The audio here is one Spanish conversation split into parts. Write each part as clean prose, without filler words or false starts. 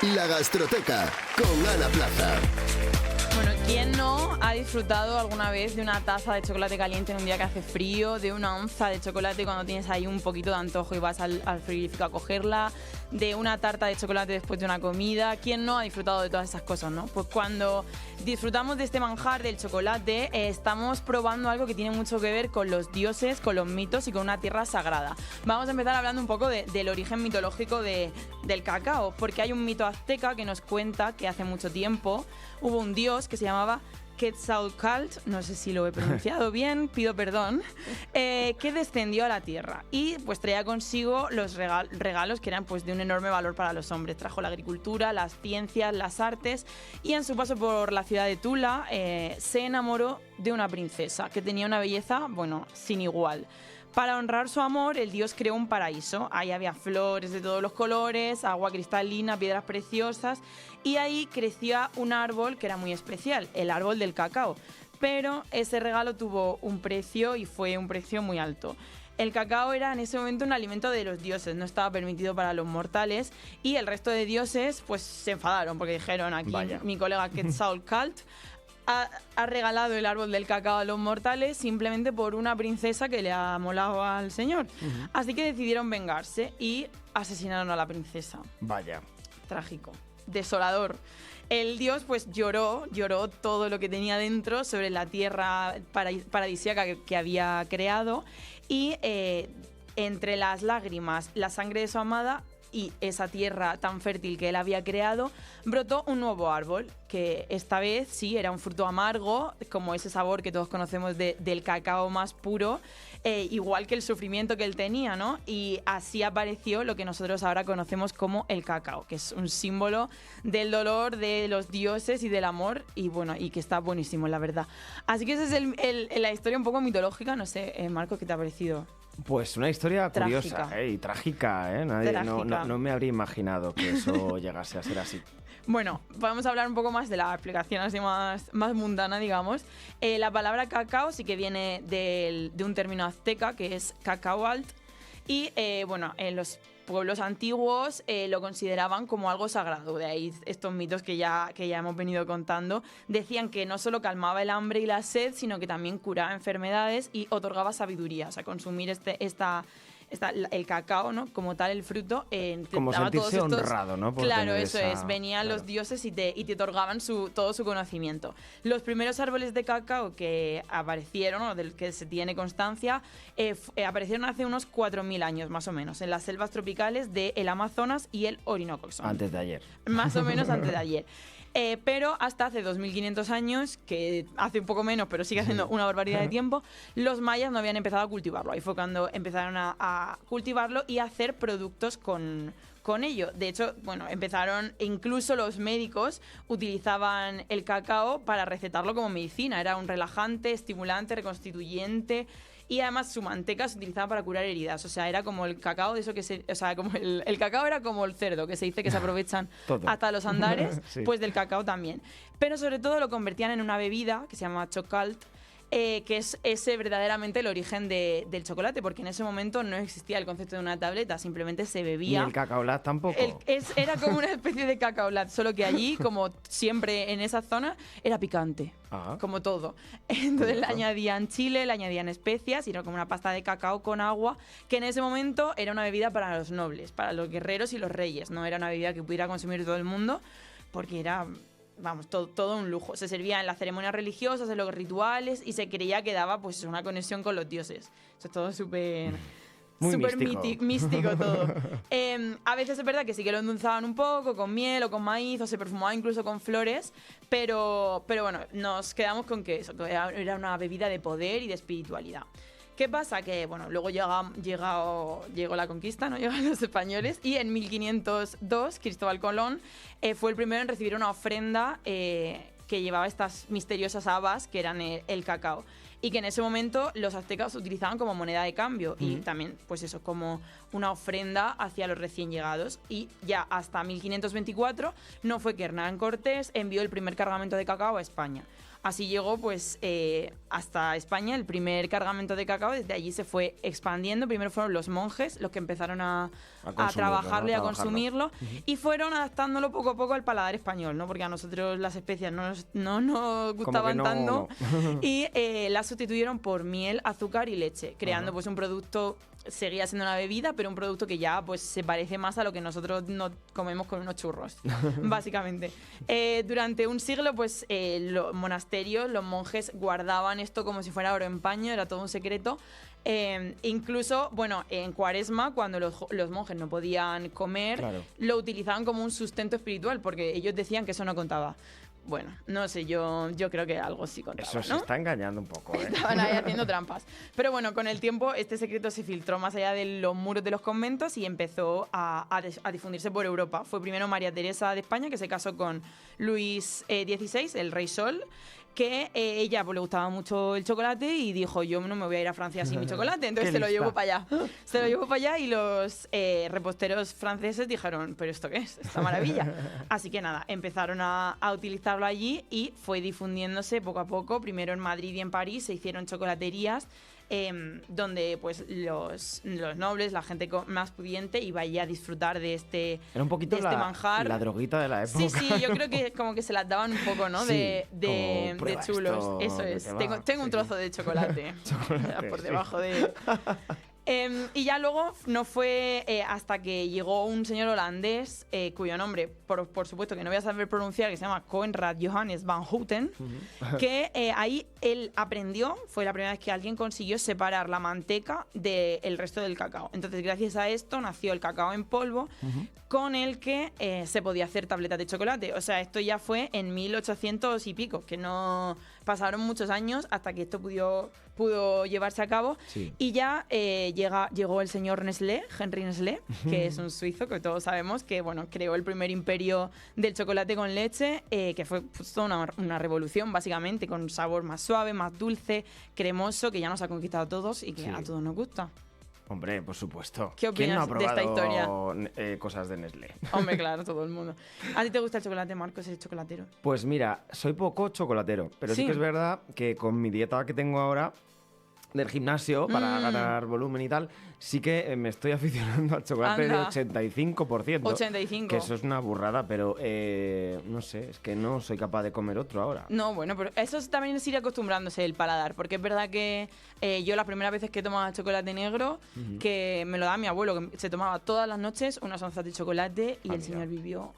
La Gastroteca con Ana Plaza. Bueno, ¿quién no ha disfrutado alguna vez de una taza de chocolate caliente en un día que hace frío, de una onza de chocolate cuando tienes ahí un poquito de antojo y vas al frigorífico a cogerla, de una tarta de chocolate después de una comida? ¿Quién no ha disfrutado de todas esas cosas, no? Pues cuando disfrutamos de este manjar del chocolate, estamos probando algo que tiene mucho que ver con los dioses, con los mitos y con una tierra sagrada. Vamos a empezar hablando un poco del origen mitológico del cacao, porque hay un mito azteca que nos cuenta que hace mucho tiempo hubo un dios que se llamaba Quetzalcóatl, no sé si lo he pronunciado bien, pido perdón, que descendió a la tierra y pues traía consigo los regalos que eran pues de un enorme valor para los hombres. Trajo la agricultura, las ciencias, las artes, y en su paso por la ciudad de Tula se enamoró de una princesa que tenía una belleza, bueno, sin igual. Para honrar su amor, el dios creó un paraíso. Ahí había flores de todos los colores, agua cristalina, piedras preciosas, y ahí crecía un árbol que era muy especial, el árbol del cacao. Pero ese regalo tuvo un precio, y fue un precio muy alto. El cacao era en ese momento un alimento de los dioses, no estaba permitido para los mortales, y el resto de dioses pues se enfadaron porque dijeron: aquí Vaya. Mi colega Quetzalcóatl ha regalado el árbol del cacao a los mortales simplemente por una princesa que le ha molado al señor. Así que decidieron vengarse y asesinaron a la princesa. Vaya. Trágico. Desolador. El dios pues lloró todo lo que tenía dentro sobre la tierra paradisíaca que había creado, y entre las lágrimas, la sangre de su amada y esa tierra tan fértil que él había creado, brotó un nuevo árbol, que esta vez sí era un fruto amargo, como ese sabor que todos conocemos del cacao más puro, igual que el sufrimiento que él tenía, ¿no? Y así apareció lo que nosotros ahora conocemos como el cacao, que es un símbolo del dolor, de los dioses y del amor, y bueno, y que está buenísimo, la verdad. Así que esa es la historia un poco mitológica. No sé, Marco, ¿qué te ha parecido? Pues una historia Trágica. curiosa y trágica, ¿eh? No me habría imaginado que eso llegase a ser así. Bueno, vamos a hablar un poco más de la explicación así más mundana, digamos. La palabra cacao sí que viene de un término azteca que es cacahuatl, y bueno, en los pueblos antiguos lo consideraban como algo sagrado. De ahí estos mitos que ya hemos venido contando. Decían que no solo calmaba el hambre y la sed, sino que también curaba enfermedades y otorgaba sabiduría. O sea, consumir el cacao, ¿no? Como tal, el fruto, como daba sentirse todos estos, honrado, ¿no? Por claro, tener eso es. Venían los dioses y te otorgaban todo su conocimiento. Los primeros árboles de cacao que aparecieron, o del que se tiene constancia, aparecieron hace unos 4.000 años, más o menos, en las selvas tropicales del Amazonas y el Orinoco. Antes de ayer. Más o menos antes de ayer. Pero hasta hace 2.500 años, que hace un poco menos, pero sigue haciendo una barbaridad de tiempo, los mayas no habían empezado a cultivarlo. Ahí fue cuando empezaron a cultivarlo y a hacer productos con ello. De hecho, bueno, incluso los médicos utilizaban el cacao para recetarlo como medicina. Era un relajante, estimulante, reconstituyente. Y además su manteca se utilizaba para curar heridas. O sea, era como el cacao de eso como el cacao era como el cerdo, que se dice que se aprovechan hasta los andares, sí. Pues del cacao también. Pero sobre todo lo convertían en una bebida que se llama chocalt, que es ese verdaderamente el origen del chocolate, porque en ese momento no existía el concepto de una tableta, simplemente se bebía. ¿Y el cacaolat tampoco? Era como una especie de cacaolat, solo que allí, como siempre en esa zona, era picante, como todo. Entonces le añadían chile, le añadían especias, y era como una pasta de cacao con agua, que en ese momento era una bebida para los nobles, para los guerreros y los reyes. No era una bebida que pudiera consumir todo el mundo, porque era... Vamos, todo un lujo. Se servía en las ceremonias religiosas, en los rituales, y se creía que daba pues una conexión con los dioses. Eso es todo súper místico todo. A veces es verdad que sí que lo endulzaban un poco con miel o con maíz, o se perfumaba incluso con flores, pero bueno, nos quedamos con que eso era una bebida de poder y de espiritualidad. ¿Qué pasa? Que, bueno, luego llegó la conquista, ¿no? Llegaron los españoles, y en 1502 Cristóbal Colón fue el primero en recibir una ofrenda que llevaba estas misteriosas habas que eran el cacao, y que en ese momento los aztecas utilizaban como moneda de cambio y también, pues eso, como una ofrenda hacia los recién llegados. Y ya hasta 1524 no fue que Hernán Cortés envió el primer cargamento de cacao a España. Así llegó pues hasta España el primer cargamento de cacao. Desde allí se fue expandiendo. Primero fueron los monjes los que empezaron a trabajarlo y a consumirlo, y fueron adaptándolo poco a poco al paladar español, ¿no? Porque a nosotros las especias no nos gustaban tanto, y las sustituyeron por miel, azúcar y leche, creando pues un producto. Seguía siendo una bebida, pero un producto que ya pues se parece más a lo que nosotros nos comemos con unos churros, básicamente. Durante un siglo, pues los monasterios, los monjes guardaban esto como si fuera oro en paño, era todo un secreto. Incluso, bueno, en Cuaresma, cuando los monjes no podían comer, lo utilizaban como un sustento espiritual, porque ellos decían que eso no contaba. Bueno, no sé, yo creo que algo sí contaba, Eso se está engañando un poco, ¿eh? Estaban ahí haciendo trampas. Pero bueno, con el tiempo este secreto se filtró más allá de los muros de los conventos y empezó a difundirse por Europa. Fue primero María Teresa de España, que se casó con Luis XVI, el rey Sol, que ella pues, le gustaba mucho el chocolate y dijo, yo no me voy a ir a Francia sin mi chocolate, entonces se lo llevo para allá. Se lo llevó para allá y los reposteros franceses dijeron, ¿pero esto qué es? Esta maravilla. Así que nada, empezaron a utilizarlo allí y fue difundiéndose poco a poco. Primero en Madrid y en París se hicieron chocolaterías donde pues los nobles, la gente más pudiente iba allí a disfrutar de este, era un poquito manjar. La droguita de la época. Sí, yo creo que como que se las daban un poco, ¿no? Sí, de chulos. Eso es. Tengo un trozo de chocolate, por debajo de... Y ya luego no fue hasta que llegó un señor holandés, cuyo nombre, por supuesto, que no voy a saber pronunciar, que se llama Coenraad Johannes van Houten, que ahí él aprendió, fue la primera vez que alguien consiguió separar la manteca del resto del cacao. Entonces, gracias a esto, nació el cacao en polvo, con el que se podía hacer tabletas de chocolate. O sea, esto ya fue en 1800 y pico, que no pasaron muchos años hasta que esto pudo llevarse a cabo. Sí. Y ya llegó el señor Nestlé, Henry Nestlé, que es un suizo que todos sabemos que bueno, creó el primer imperio del chocolate con leche, que fue pues, toda una revolución básicamente, con un sabor más suave, más dulce, cremoso, que ya nos ha conquistado a todos y que a todos nos gusta. Hombre, por supuesto. ¿Qué opinas de esta historia? Cosas de Nestlé. Hombre, claro, todo el mundo. ¿A ti te gusta el chocolate, Marcos? ¿Eres chocolatero? Pues mira, soy poco chocolatero, pero sí que es verdad que con mi dieta que tengo ahora del gimnasio para ganar volumen y tal, sí que me estoy aficionando al chocolate de 85%. 85%. Que eso es una burrada, pero no sé, es que no soy capaz de comer otro ahora. No, bueno, pero eso también es ir acostumbrándose el paladar, porque es verdad que yo las primeras veces que tomaba chocolate negro, que me lo daba mi abuelo, que se tomaba todas las noches unas onzas de chocolate y el señor vivió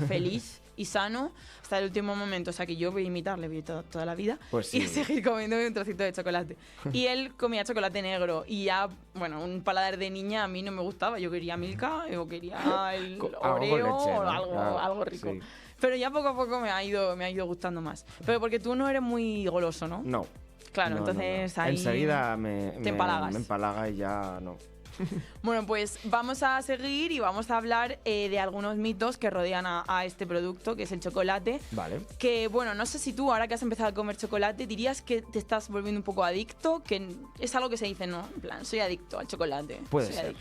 feliz y sano hasta el último momento. O sea que yo voy a imitarle toda la vida, pues sí, y seguir comiendo un trocito de chocolate. Y él comía chocolate negro y ya, bueno, un paladar de niña a mí no me gustaba. Yo quería Milka o quería el Oreo o algo rico. Sí. Pero ya poco a poco me ha ido gustando más. Pero porque tú no eres muy goloso, ¿no? No. Claro, entonces ahí enseguida me empalaga y ya no. Bueno, pues vamos a seguir y vamos a hablar de algunos mitos que rodean a este producto, que es el chocolate. Vale. Que, bueno, no sé si tú, ahora que has empezado a comer chocolate, dirías que te estás volviendo un poco adicto, que es algo que se dice, ¿no? En plan, soy adicto al chocolate. Puede ser.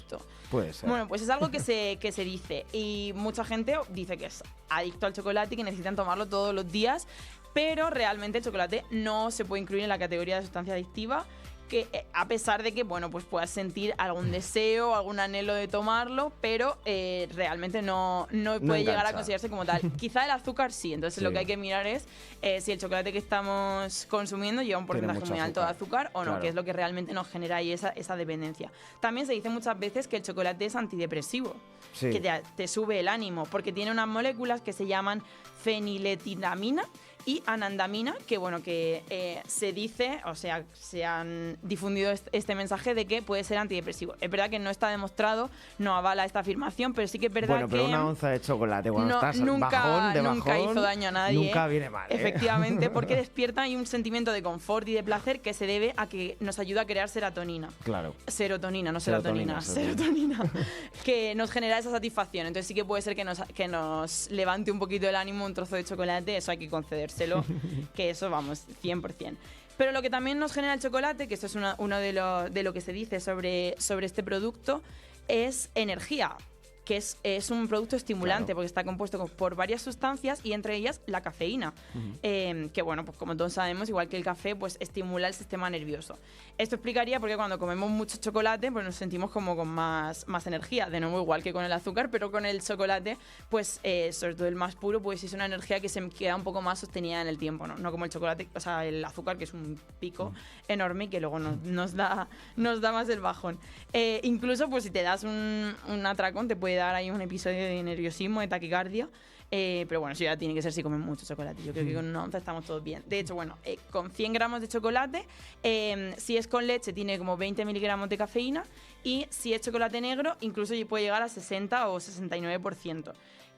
Bueno, pues es algo que se dice. Y mucha gente dice que es adicto al chocolate y que necesitan tomarlo todos los días. Pero realmente el chocolate no se puede incluir en la categoría de sustancia adictiva, que a pesar de que, bueno, pues puedas sentir algún deseo, algún anhelo de tomarlo, pero realmente no puede llegar a considerarse como tal. Quizá el azúcar sí, entonces lo que hay que mirar es si el chocolate que estamos consumiendo lleva un porcentaje muy alto de azúcar o no, que es lo que realmente nos genera ahí esa dependencia. También se dice muchas veces que el chocolate es antidepresivo, que te sube el ánimo, porque tiene unas moléculas que se llaman feniletinamina y anandamina, que bueno, que se dice, o sea, se han difundido este mensaje de que puede ser antidepresivo. Es verdad que no está demostrado, no avala esta afirmación, pero sí que es verdad que... Bueno, pero una onza de chocolate cuando estás nunca bajón, hizo daño a nadie. Nunca viene mal, ¿eh? Efectivamente, porque despierta ahí un sentimiento de confort y de placer que se debe a que nos ayuda a crear serotonina. Claro. Serotonina, no serotonina. Que nos genera esa satisfacción. Entonces sí que puede ser que nos levante un poquito el ánimo un trozo de chocolate, eso hay que conceder. Que eso, vamos, 100%. Pero lo que también nos genera el chocolate, que esto es uno de lo que se dice sobre este producto, es energía. que es un producto estimulante, claro, porque está compuesto por varias sustancias y entre ellas la cafeína, que bueno, pues como todos sabemos, igual que el café, pues estimula el sistema nervioso. Esto explicaría por qué cuando comemos mucho chocolate, pues nos sentimos como con más energía, de nuevo igual que con el azúcar, pero con el chocolate, pues sobre todo el más puro, pues es una energía que se queda un poco más sostenida en el tiempo, no como el chocolate, o sea, el azúcar, que es un pico enorme y que luego nos da más el bajón. Incluso pues si te das un atracón te puede dar ahí un episodio de nerviosismo, de taquicardia, pero bueno, eso ya tiene que ser si comen mucho chocolate. Yo creo que con una onza estamos todos bien. De hecho, bueno, con 100 gramos de chocolate, si es con leche tiene como 20 miligramos de cafeína, y si es chocolate negro incluso puede llegar a 60 o 69%.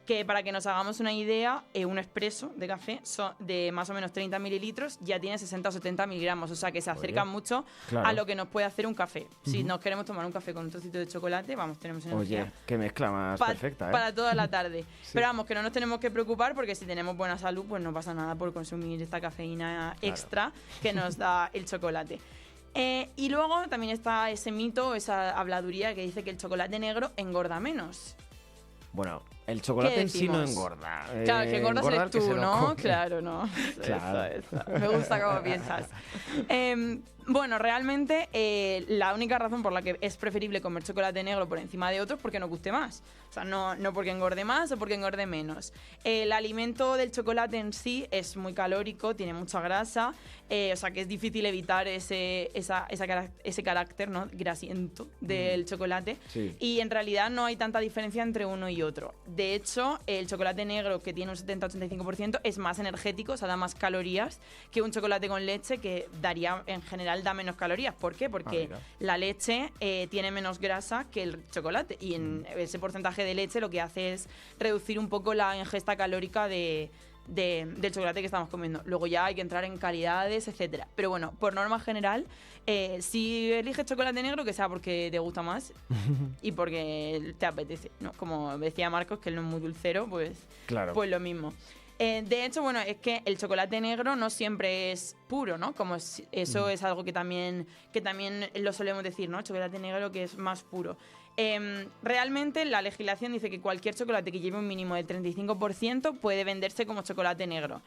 Que para que nos hagamos una idea, un expreso de café de más o menos 30 mililitros ya tiene 60 o 70 miligramos, o sea que se acerca mucho a lo que nos puede hacer un café. Si nos queremos tomar un café con un trocito de chocolate, vamos, tenemos energía. Oye, qué mezcla más perfecta, para toda la tarde. Sí. Pero vamos, que no nos tenemos que preocupar, porque si tenemos buena salud, pues no pasa nada por consumir esta cafeína extra que nos da el chocolate. Y luego también está ese mito, esa habladuría que dice que el chocolate negro engorda menos. Bueno, el chocolate en sí no engorda. Claro, que engordas eres tú, ¿no? Claro, no. Claro. Eso. Me gusta cómo piensas. Bueno, realmente la única razón por la que es preferible comer chocolate negro por encima de otros es porque nos guste más. O sea, no porque engorde más o porque engorde menos. El alimento del chocolate en sí es muy calórico, tiene mucha grasa, o sea que es difícil evitar ese carácter, ¿no?, grasiento del chocolate. Sí. Y en realidad no hay tanta diferencia entre uno y otro. De hecho, el chocolate negro, que tiene un 70-85%, es más energético, o sea, da más calorías que un chocolate con leche, que daría, en general, da menos calorías. ¿Por qué? Porque la leche tiene menos grasa que el chocolate, y en ese porcentaje de leche lo que hace es reducir un poco la ingesta calórica del chocolate que estamos comiendo. Luego ya hay que entrar en calidades, etcétera. Pero bueno, por norma general, si eliges chocolate negro, que sea porque te gusta más y porque te apetece, ¿no? Como decía Marcos, que él no es muy dulcero, pues, claro, pues lo mismo. De hecho, bueno, es que el chocolate negro no siempre es puro, ¿no? Como eso es algo que también lo solemos decir, ¿no? Chocolate negro que es más puro. Realmente la legislación dice que cualquier chocolate que lleve un mínimo del 35% puede venderse como chocolate negro,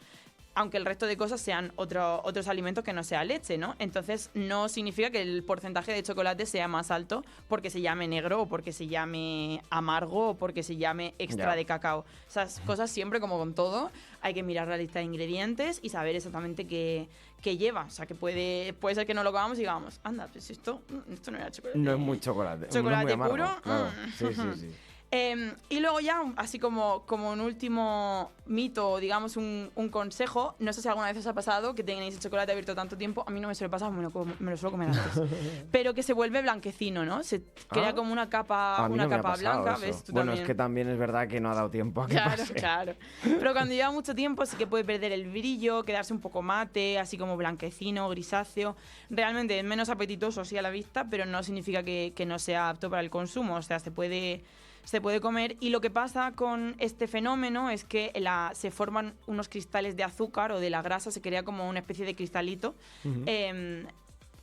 aunque el resto de cosas sean otros alimentos que no sea leche, ¿no? Entonces no significa que el porcentaje de chocolate sea más alto porque se llame negro o porque se llame amargo o porque se llame extra de cacao. Esas cosas siempre, como con todo, hay que mirar la lista de ingredientes y saber exactamente qué lleva. O sea, que puede ser que no lo comamos y digamos, anda, pues esto no era chocolate. No es muy chocolate. Chocolate muy puro. Claro. Sí. Y luego ya, así como un último mito, digamos un consejo, no sé si alguna vez os ha pasado que tenéis el chocolate abierto tanto tiempo, a mí no me suele pasar, me lo suelo comer antes, pero que se vuelve blanquecino, ¿no? Se crea como una capa blanca, ¿ves? Tú bueno, también. Es que también es verdad que no ha dado tiempo a que pase. Claro. Pero cuando lleva mucho tiempo sí que puede perder el brillo, quedarse un poco mate, así como blanquecino, grisáceo. Realmente es menos apetitoso sí a la vista, pero no significa que no sea apto para el consumo, o sea, se puede comer. Y lo que pasa con este fenómeno es que se forman unos cristales de azúcar, o de la grasa se crea como una especie de cristalito,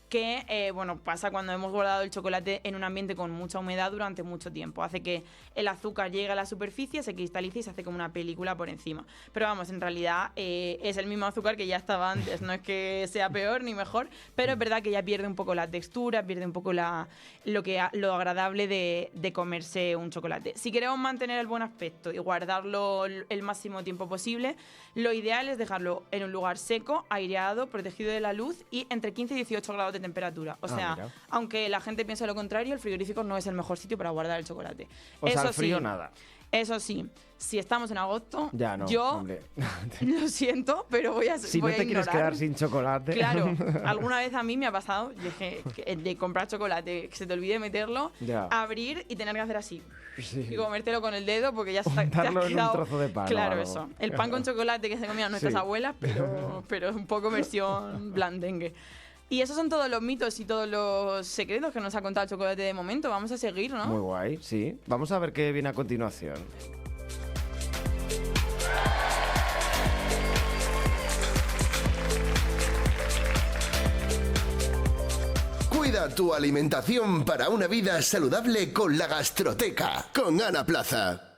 que pasa cuando hemos guardado el chocolate en un ambiente con mucha humedad durante mucho tiempo. Hace que el azúcar llegue a la superficie, se cristalice y se hace como una película por encima. Pero vamos, en realidad es el mismo azúcar que ya estaba antes. No es que sea peor ni mejor, pero es verdad que ya pierde un poco la textura, pierde un poco lo agradable de comerse un chocolate. Si queremos mantener el buen aspecto y guardarlo el máximo tiempo posible, lo ideal es dejarlo en un lugar seco, aireado, protegido de la luz y entre 15 y 18 grados de temperatura. O sea, aunque la gente piense lo contrario, el frigorífico no es el mejor sitio para guardar el chocolate. O sea, al frío nada. Eso sí, si estamos en agosto, ya no, yo hombre. Lo siento, pero voy a Si no te quieres quedar sin chocolate. Claro, alguna vez a mí me ha pasado de comprar chocolate, que se te olvide meterlo, abrir y tener que hacer así. Sí. Y comértelo con el dedo porque ya te has quedado en un trozo de pan. Claro, eso. El pan con chocolate que se comían nuestras abuelas, pero un poco versión blandengue. Y esos son todos los mitos y todos los secretos que nos ha contado el chocolate de momento. Vamos a seguir, ¿no? Muy guay, sí. Vamos a ver qué viene a continuación. Cuida Cambia tu alimentación para una vida saludable con la Gastroteca, con Ana Plaza.